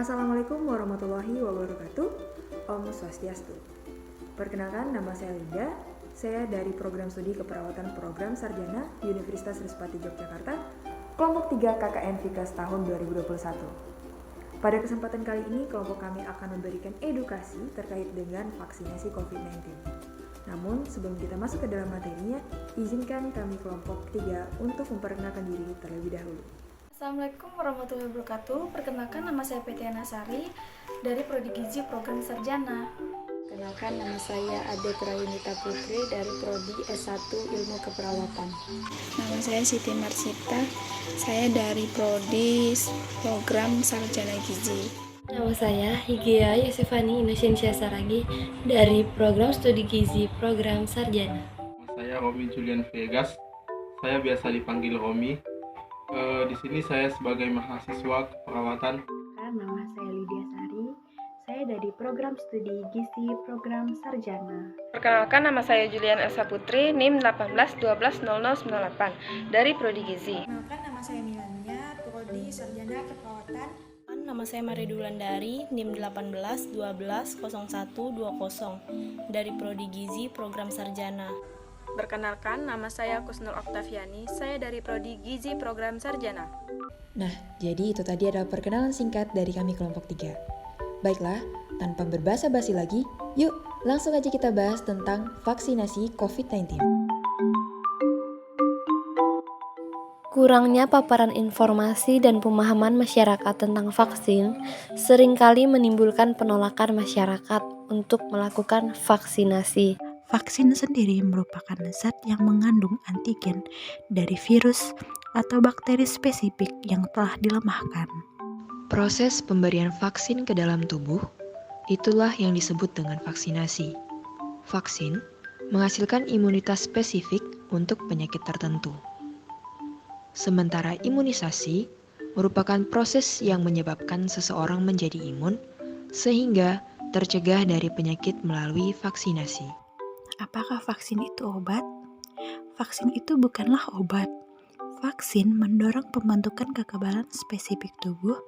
Assalamualaikum warahmatullahi wabarakatuh. Om Swastiastu. Perkenalkan, nama saya Linda. Saya dari Program Studi Keperawatan Program Sarjana Universitas Trisakti Yogyakarta, kelompok 3 KKN Fikas tahun 2021. Pada kesempatan kali ini, kelompok kami akan memberikan edukasi terkait dengan vaksinasi COVID-19. Namun, sebelum kita masuk ke dalam materinya, izinkan kami kelompok 3 untuk memperkenalkan diri terlebih dahulu. Assalamualaikum warahmatullahi wabarakatuh. Perkenalkan, nama saya Petiana Sari dari Prodi Gizi Program Sarjana. Kenalkan, nama saya Ade Prayunita Putri dari Prodi S1 Ilmu Keperawatan. Nama saya Siti Marsita, saya dari Prodi Program Sarjana Gizi. Nama saya Higea Yosefani Inosensia Saragi dari Program Studi Gizi Program Sarjana. Nama saya Romi Julian Vegas, saya biasa dipanggil Romi. Di sini saya sebagai mahasiswa keperawatan. Nama saya Lydia Sari, saya dari Program Studi Gizi Program Sarjana. Perkenalkan, nama saya Julian Elsa Putri, NIM 18120098 dari Prodi Gizi. Perkenalkan, nama saya Milania, Prodi Sarjana Keperawatan. Nama saya Maria Dulandari, NIM 18120120 dari Prodi Gizi Program Sarjana. Perkenalkan, nama saya Kusnul Oktaviani, saya dari Prodi Gizi Program Sarjana. Nah, jadi itu tadi adalah perkenalan singkat dari kami kelompok 3. Baiklah, tanpa berbasa-basi lagi, yuk langsung aja kita bahas tentang vaksinasi COVID-19. Kurangnya paparan informasi dan pemahaman masyarakat tentang vaksin seringkali menimbulkan penolakan masyarakat untuk melakukan vaksinasi. Vaksin sendiri merupakan zat yang mengandung antigen dari virus atau bakteri spesifik yang telah dilemahkan. Proses pemberian vaksin ke dalam tubuh, itulah yang disebut dengan vaksinasi. Vaksin menghasilkan imunitas spesifik untuk penyakit tertentu. Sementara imunisasi merupakan proses yang menyebabkan seseorang menjadi imun sehingga tercegah dari penyakit melalui vaksinasi. Apakah vaksin itu obat? Vaksin itu bukanlah obat. Vaksin mendorong pembentukan kekebalan spesifik tubuh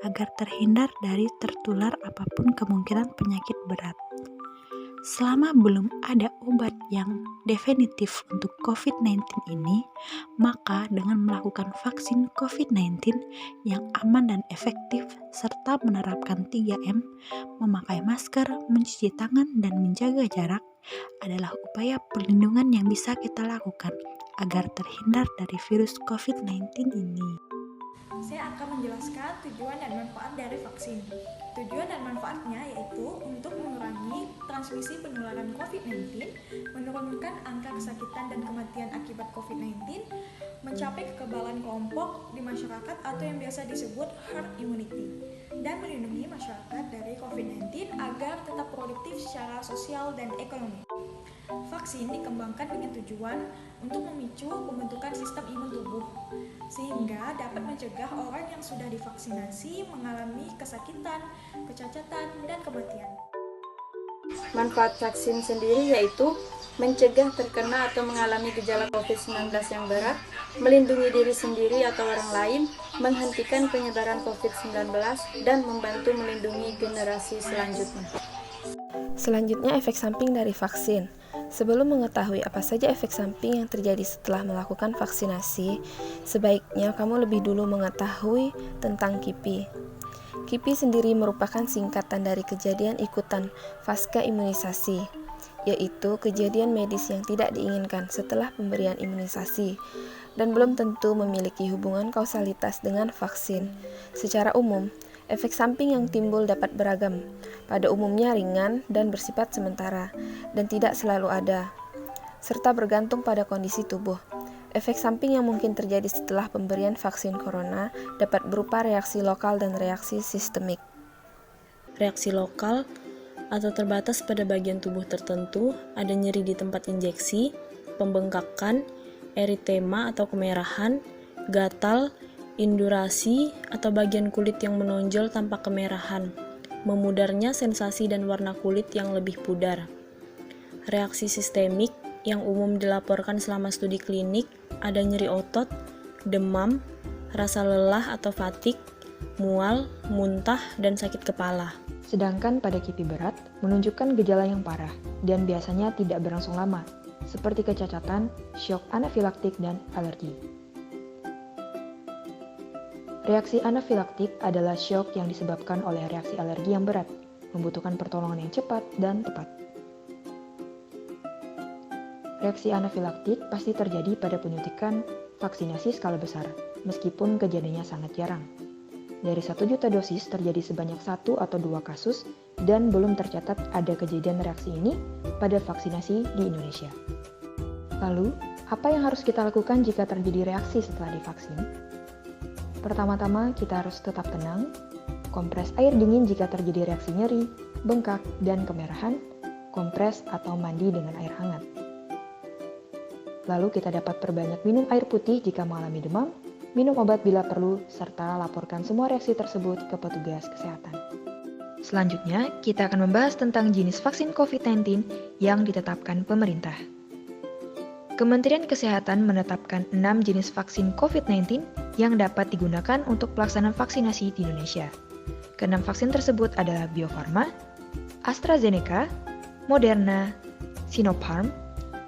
agar terhindar dari tertular apapun kemungkinan penyakit berat. Selama belum ada obat yang definitif untuk COVID-19 ini, maka dengan melakukan vaksin COVID-19 yang aman dan efektif serta menerapkan 3M, memakai masker, mencuci tangan, dan menjaga jarak adalah upaya perlindungan yang bisa kita lakukan agar terhindar dari virus COVID-19 ini. Saya akan menjelaskan tujuan dan manfaat dari vaksin. Tujuan dan manfaatnya yaitu untuk mengurangi transmisi penularan COVID-19, menurunkan angka kesakitan dan kematian akibat COVID-19, mencapai kekebalan kelompok di masyarakat atau yang biasa disebut herd immunity, dan melindungi masyarakat dari COVID-19 agar tetap produktif secara sosial dan ekonomi. Vaksin dikembangkan dengan tujuan untuk memicu pembentukan sistem imun tubuh, sehingga dapat mencegah orang yang sudah divaksinasi mengalami kesakitan, kecacatan, dan kematian. Manfaat vaksin sendiri yaitu mencegah terkena atau mengalami gejala COVID-19 yang berat, melindungi diri sendiri atau orang lain, menghentikan penyebaran COVID-19, dan membantu melindungi generasi selanjutnya. Selanjutnya, efek samping dari vaksin. Sebelum mengetahui apa saja efek samping yang terjadi setelah melakukan vaksinasi, sebaiknya kamu lebih dulu mengetahui tentang KIPI. KIPI sendiri merupakan singkatan dari kejadian ikutan pasca imunisasi, yaitu kejadian medis yang tidak diinginkan setelah pemberian imunisasi dan belum tentu memiliki hubungan kausalitas dengan vaksin. Secara umum, efek samping yang timbul dapat beragam, pada umumnya ringan dan bersifat sementara, dan tidak selalu ada, serta bergantung pada kondisi tubuh. Efek samping yang mungkin terjadi setelah pemberian vaksin corona dapat berupa reaksi lokal dan reaksi sistemik. Reaksi lokal atau terbatas pada bagian tubuh tertentu ada nyeri di tempat injeksi, pembengkakan, eritema atau kemerahan, gatal, indurasi atau bagian kulit yang menonjol tanpa kemerahan, memudarnya sensasi dan warna kulit yang lebih pudar. Reaksi sistemik yang umum dilaporkan selama studi klinik ada nyeri otot, demam, rasa lelah atau fatigue, mual, muntah, dan sakit kepala. Sedangkan pada kipi berat menunjukkan gejala yang parah dan biasanya tidak berlangsung lama, seperti kecacatan, syok anafilaktik, dan alergi. Reaksi anafilaktik adalah syok yang disebabkan oleh reaksi alergi yang berat, membutuhkan pertolongan yang cepat dan tepat. Reaksi anafilaktik pasti terjadi pada penyuntikan vaksinasi skala besar, meskipun kejadiannya sangat jarang. Dari 1 juta dosis terjadi sebanyak 1 atau 2 kasus dan belum tercatat ada kejadian reaksi ini pada vaksinasi di Indonesia. Lalu, apa yang harus kita lakukan jika terjadi reaksi setelah divaksin? Pertama-tama, kita harus tetap tenang, kompres air dingin jika terjadi reaksi nyeri, bengkak, dan kemerahan, kompres atau mandi dengan air hangat. Lalu kita dapat perbanyak minum air putih jika mengalami demam, minum obat bila perlu, serta laporkan semua reaksi tersebut ke petugas kesehatan. Selanjutnya, kita akan membahas tentang jenis vaksin COVID-19 yang ditetapkan pemerintah. Kementerian Kesehatan menetapkan 6 jenis vaksin COVID-19 yang dapat digunakan untuk pelaksanaan vaksinasi di Indonesia. Keenam vaksin tersebut adalah Bio Farma, AstraZeneca, Moderna, Sinopharm,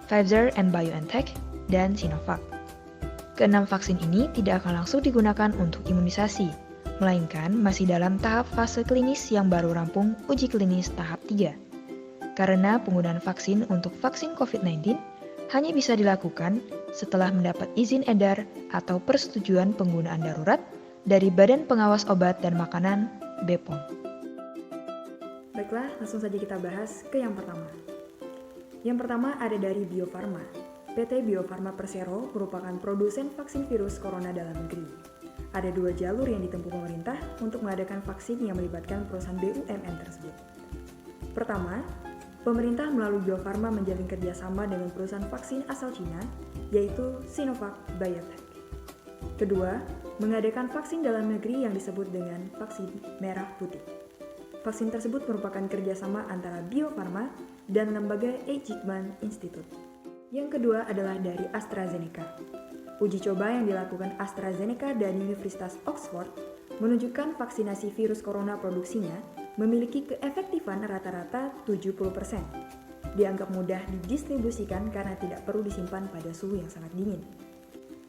Pfizer and BioNTech, dan Sinovac. Keenam vaksin ini tidak akan langsung digunakan untuk imunisasi, melainkan masih dalam tahap fase klinis yang baru rampung uji klinis tahap 3. Karena penggunaan vaksin untuk vaksin COVID-19 hanya bisa dilakukan setelah mendapat izin edar atau persetujuan penggunaan darurat dari Badan Pengawas Obat dan Makanan (BPOM). Baiklah, langsung saja kita bahas ke yang pertama. Yang pertama ada dari Bio Farma. PT Bio Farma Persero merupakan produsen vaksin virus corona dalam negeri. Ada 2 jalur yang ditempuh pemerintah untuk mengadakan vaksin yang melibatkan perusahaan BUMN tersebut. Pertama, pemerintah melalui Bio Farma menjalin kerjasama dengan perusahaan vaksin asal Cina, yaitu Sinovac Biotech. Kedua, mengadakan vaksin dalam negeri yang disebut dengan vaksin merah putih. Vaksin tersebut merupakan kerjasama antara Bio Farma dan lembaga Eijkman Institute. Yang kedua adalah dari AstraZeneca. Uji coba yang dilakukan AstraZeneca dan Universitas Oxford menunjukkan vaksinasi virus corona produksinya memiliki keefektifan rata-rata 70%. Dianggap mudah didistribusikan karena tidak perlu disimpan pada suhu yang sangat dingin.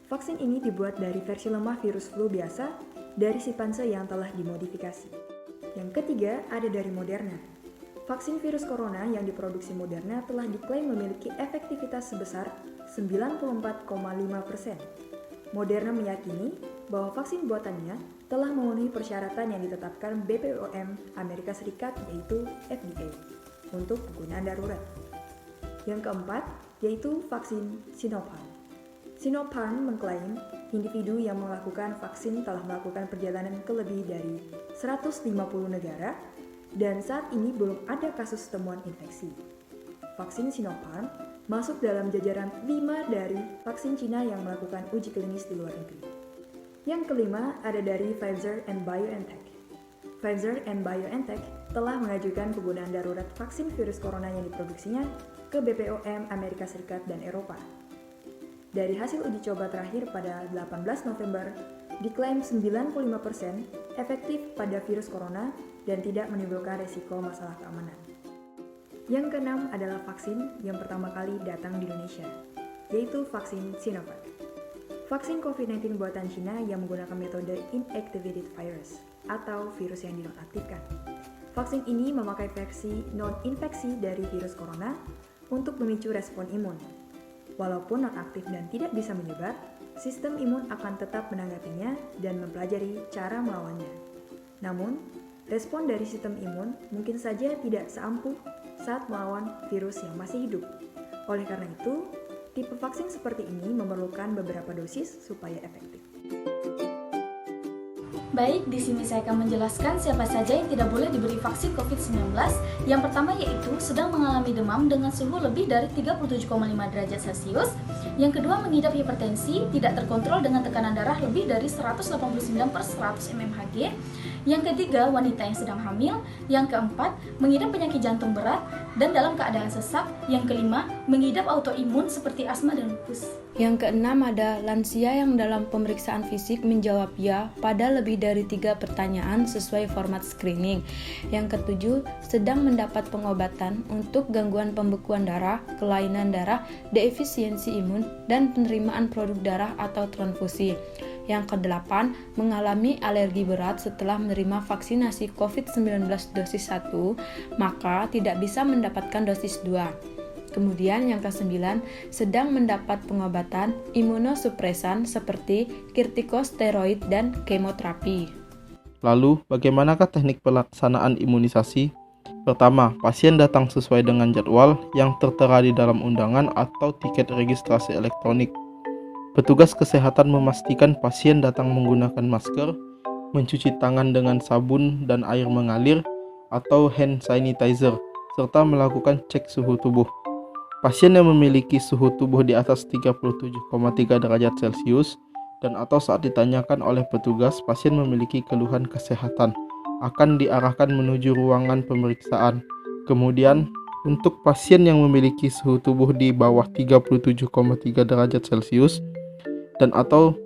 Vaksin ini dibuat dari versi lemah virus flu biasa dari simpanse yang telah dimodifikasi. Yang ketiga ada dari Moderna. Vaksin virus corona yang diproduksi Moderna telah diklaim memiliki efektivitas sebesar 94,5%. Moderna meyakini bahwa vaksin buatannya telah memenuhi persyaratan yang ditetapkan BPOM Amerika Serikat yaitu FDA untuk penggunaan darurat. Yang keempat yaitu vaksin Sinopharm. Sinopharm mengklaim individu yang melakukan vaksin telah melakukan perjalanan ke lebih dari 150 negara dan saat ini belum ada kasus temuan infeksi. Vaksin Sinopharm masuk dalam jajaran 5 dari vaksin Cina yang melakukan uji klinis di luar negeri. Yang kelima ada dari Pfizer and BioNTech. Pfizer and BioNTech telah mengajukan penggunaan darurat vaksin virus corona yang diproduksinya ke BPOM Amerika Serikat dan Eropa. Dari hasil uji coba terakhir pada 18 November, diklaim 95% efektif pada virus corona dan tidak menimbulkan risiko masalah keamanan. Yang keenam adalah vaksin yang pertama kali datang di Indonesia, yaitu vaksin Sinovac. Vaksin COVID-19 buatan Cina yang menggunakan metode inactivated virus atau virus yang dinonaktifkan. Vaksin ini memakai versi non-infeksi dari virus corona untuk memicu respon imun. Walaupun non-aktif dan tidak bisa menyebar, sistem imun akan tetap menanggapinya dan mempelajari cara melawannya. Namun, respon dari sistem imun mungkin saja tidak seampuh saat melawan virus yang masih hidup. Oleh karena itu, tipe vaksin seperti ini memerlukan beberapa dosis supaya efektif. Baik, di sini saya akan menjelaskan siapa saja yang tidak boleh diberi vaksin COVID-19. Yang pertama yaitu sedang mengalami demam dengan suhu lebih dari 37,5 derajat Celcius. Yang kedua mengidap hipertensi, tidak terkontrol dengan tekanan darah lebih dari 189/100 mmHg. Yang ketiga wanita yang sedang hamil. Yang keempat mengidap penyakit jantung berat dan dalam keadaan sesak. Yang kelima, mengidap autoimun seperti asma dan lupus. Yang keenam ada lansia yang dalam pemeriksaan fisik menjawab ya pada lebih dari 3 pertanyaan sesuai format screening. Yang ketujuh, sedang mendapat pengobatan untuk gangguan pembekuan darah, kelainan darah, deefisiensi imun, dan penerimaan produk darah atau transfusi. Yang kedelapan, mengalami alergi berat setelah menerima vaksinasi COVID-19 dosis 1, maka tidak bisa mendapatkan dosis 2. Kemudian yang kesembilan, sedang mendapat pengobatan imunosupresan seperti kortikosteroid dan kemoterapi. Lalu, bagaimanakah teknik pelaksanaan imunisasi? Pertama, pasien datang sesuai dengan jadwal yang tertera di dalam undangan atau tiket registrasi elektronik. Petugas kesehatan memastikan pasien datang menggunakan masker, mencuci tangan dengan sabun dan air mengalir atau hand sanitizer, serta melakukan cek suhu tubuh. Pasien yang memiliki suhu tubuh di atas 37,3 derajat Celcius dan atau saat ditanyakan oleh petugas pasien memiliki keluhan kesehatan akan diarahkan menuju ruangan pemeriksaan. Kemudian, untuk pasien yang memiliki suhu tubuh di bawah 37,3 derajat Celcius dan atau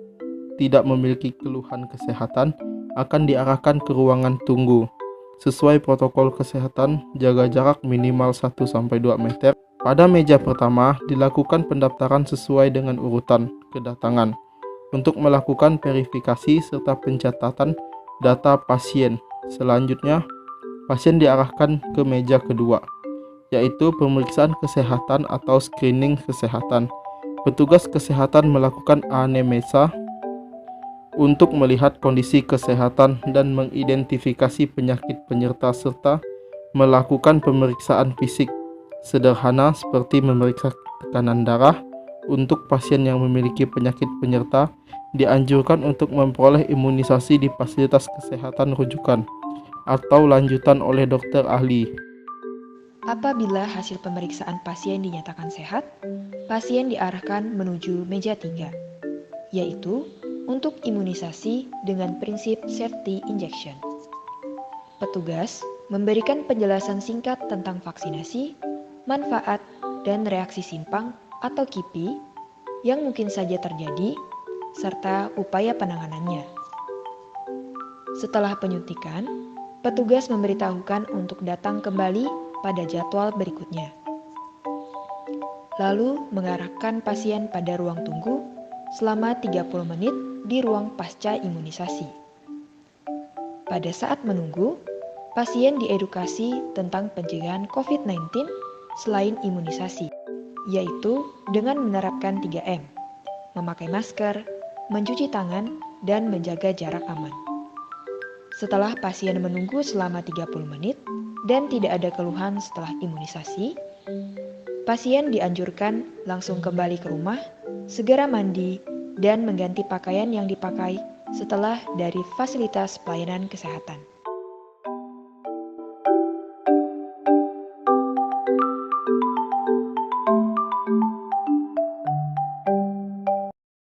tidak memiliki keluhan kesehatan akan diarahkan ke ruangan tunggu. Sesuai protokol kesehatan, jaga jarak minimal 1-2 meter. Pada meja pertama, dilakukan pendaftaran sesuai dengan urutan kedatangan untuk melakukan verifikasi serta pencatatan data pasien. Selanjutnya, pasien diarahkan ke meja kedua, yaitu pemeriksaan kesehatan atau screening kesehatan. Petugas kesehatan melakukan anamnesa untuk melihat kondisi kesehatan dan mengidentifikasi penyakit penyerta serta melakukan pemeriksaan fisik sederhana seperti memeriksa tekanan darah. Untuk pasien yang memiliki penyakit penyerta, dianjurkan untuk memperoleh imunisasi di fasilitas kesehatan rujukan atau lanjutan oleh dokter ahli. Apabila hasil pemeriksaan pasien dinyatakan sehat, pasien diarahkan menuju meja 3, yaitu untuk imunisasi dengan prinsip safety injection. Petugas memberikan penjelasan singkat tentang vaksinasi, manfaat, dan reaksi simpang atau KIPI yang mungkin saja terjadi, serta upaya penanganannya. Setelah penyuntikan, petugas memberitahukan untuk datang kembali pada jadwal berikutnya. Lalu mengarahkan pasien pada ruang tunggu selama 30 menit di ruang pasca imunisasi. Pada saat menunggu, pasien diedukasi tentang pencegahan COVID-19 selain imunisasi, yaitu dengan menerapkan 3M, memakai masker, mencuci tangan, dan menjaga jarak aman. Setelah pasien menunggu selama 30 menit dan tidak ada keluhan setelah imunisasi, pasien dianjurkan langsung kembali ke rumah, segera mandi, dan mengganti pakaian yang dipakai setelah dari fasilitas pelayanan kesehatan.